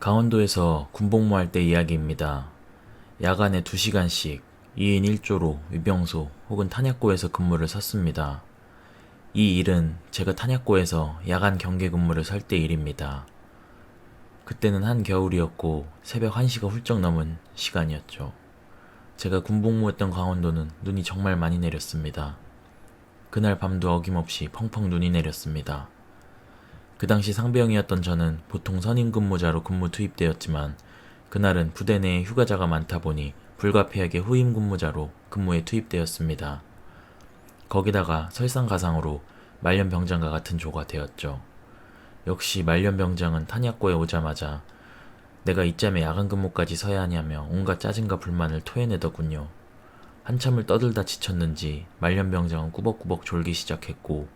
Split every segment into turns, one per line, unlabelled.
강원도에서 군복무할 때 이야기입니다. 야간에 2시간씩 2인 1조로 위병소 혹은 탄약고에서 근무를 섰습니다. 이 일은 제가 탄약고에서 야간 경계 근무를 설 때 일입니다. 그때는 한겨울이었고 새벽 1시가 훌쩍 넘은 시간이었죠. 제가 군복무했던 강원도는 눈이 정말 많이 내렸습니다. 그날 밤도 어김없이 펑펑 눈이 내렸습니다. 그 당시 상병이었던 저는 보통 선임 근무자로 근무 투입되었지만 그날은 부대 내에 휴가자가 많다 보니 불가피하게 후임 근무자로 근무에 투입되었습니다. 거기다가 설상가상으로 말년병장과 같은 조가 되었죠. 역시 말년병장은 탄약고에 오자마자 내가 이참에 야간 근무까지 서야 하냐며 온갖 짜증과 불만을 토해내더군요. 한참을 떠들다 지쳤는지 말년병장은 꾸벅꾸벅 졸기 시작했고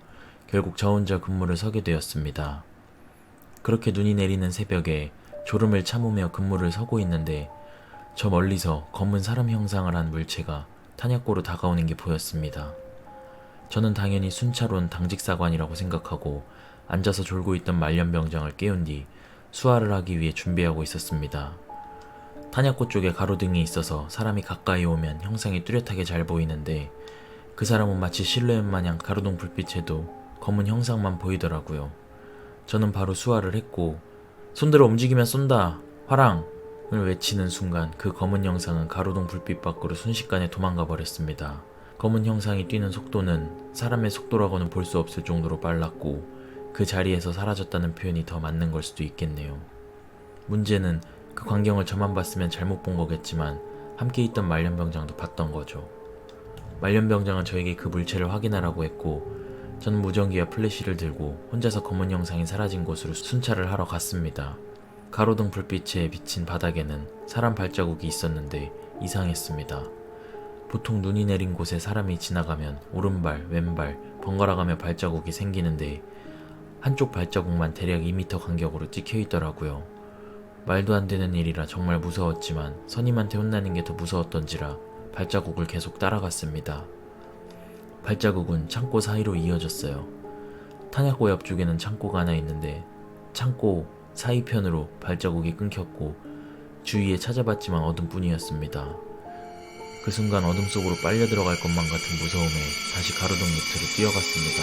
결국 저 혼자 근무를 서게 되었습니다. 그렇게 눈이 내리는 새벽에 졸음을 참으며 근무를 서고 있는데 저 멀리서 검은 사람 형상을 한 물체가 탄약고로 다가오는 게 보였습니다. 저는 당연히 순찰온 당직사관이라고 생각하고 앉아서 졸고 있던 말년병장을 깨운 뒤 수화를 하기 위해 준비하고 있었습니다. 탄약고 쪽에 가로등이 있어서 사람이 가까이 오면 형상이 뚜렷하게 잘 보이는데 그 사람은 마치 실루엣 마냥 가로등 불빛에도 검은 형상만 보이더라고요. 저는 바로 수화를 했고 손들어 움직이면 쏜다! 화랑을 외치는 순간 그 검은 형상은 가로등 불빛 밖으로 순식간에 도망가 버렸습니다. 검은 형상이 뛰는 속도는 사람의 속도라고는 볼 수 없을 정도로 빨랐고 그 자리에서 사라졌다는 표현이 더 맞는 걸 수도 있겠네요. 문제는 그 광경을 저만 봤으면 잘못 본 거겠지만 함께 있던 말년병장도 봤던 거죠. 말년병장은 저에게 그 물체를 확인하라고 했고 전 무전기와 플래시를 들고 혼자서 검은 형상이 사라진 곳으로 순찰을 하러 갔습니다. 가로등 불빛에 비친 바닥에는 사람 발자국이 있었는데 이상했습니다. 보통 눈이 내린 곳에 사람이 지나가면 오른발, 왼발 번갈아가며 발자국이 생기는데 한쪽 발자국만 대략 2m 간격으로 찍혀 있더라고요. 말도 안 되는 일이라 정말 무서웠지만 선임한테 혼나는 게 더 무서웠던지라 발자국을 계속 따라갔습니다. 발자국은 창고 사이로 이어졌어요. 탄약고 옆쪽에는 창고가 하나 있는데 창고 사이편으로 발자국이 끊겼고 주위에 찾아봤지만 어둠뿐이었습니다. 그 순간 어둠 속으로 빨려 들어갈 것만 같은 무서움에 다시 가로등 밑으로 뛰어갔습니다.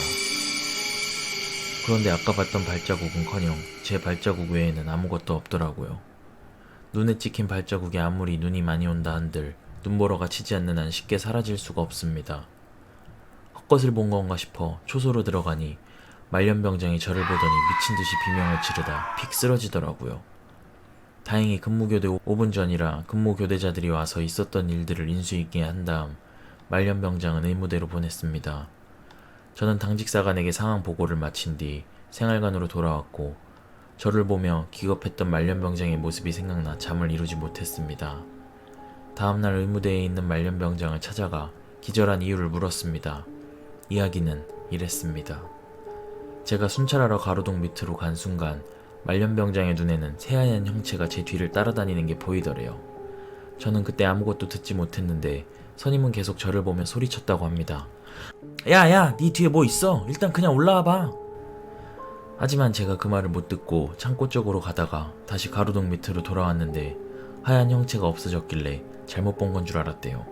그런데 아까 봤던 발자국은커녕 제 발자국 외에는 아무것도 없더라고요. 눈에 찍힌 발자국에 아무리 눈이 많이 온다 한들 눈보라가 치지 않는 한 쉽게 사라질 수가 없습니다. 헛것을 본 건가 싶어 초소로 들어가니 말년병장이 저를 보더니 미친듯이 비명을 지르다 픽 쓰러지더라고요. 다행히 근무교대 5분 전이라 근무교대자들이 와서 있었던 일들을 인수인계 한 다음 말년병장은 의무대로 보냈습니다. 저는 당직사관에게 상황 보고를 마친 뒤 생활관으로 돌아왔고 저를 보며 기겁했던 말년병장의 모습이 생각나 잠을 이루지 못했습니다. 다음날 의무대에 있는 말년병장을 찾아가 기절한 이유를 물었습니다. 이야기는 이랬습니다. 제가 순찰하러 가로등 밑으로 간 순간 말년병장의 눈에는 새하얀 형체가 제 뒤를 따라다니는 게 보이더래요. 저는 그때 아무것도 듣지 못했는데 선임은 계속 저를 보며 소리쳤다고 합니다. 야야, 네 뒤에 뭐 있어? 일단 그냥 올라와봐. 하지만 제가 그 말을 못 듣고 창고 쪽으로 가다가 다시 가로등 밑으로 돌아왔는데 하얀 형체가 없어졌길래 잘못 본 건 줄 알았대요.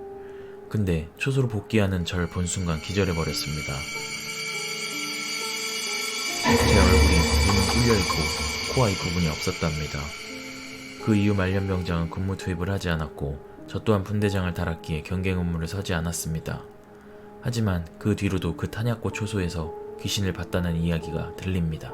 근데 초소로 복귀하는 절 본 순간 기절해버렸습니다. 제 얼굴이 눈은 뚫려있고 코와 입 부분이 없었답니다. 그 이후 말년병장은 근무 투입을 하지 않았고 저 또한 분대장을 달았기에 경계 근무를 서지 않았습니다. 하지만 그 뒤로도 그 탄약고 초소에서 귀신을 봤다는 이야기가 들립니다.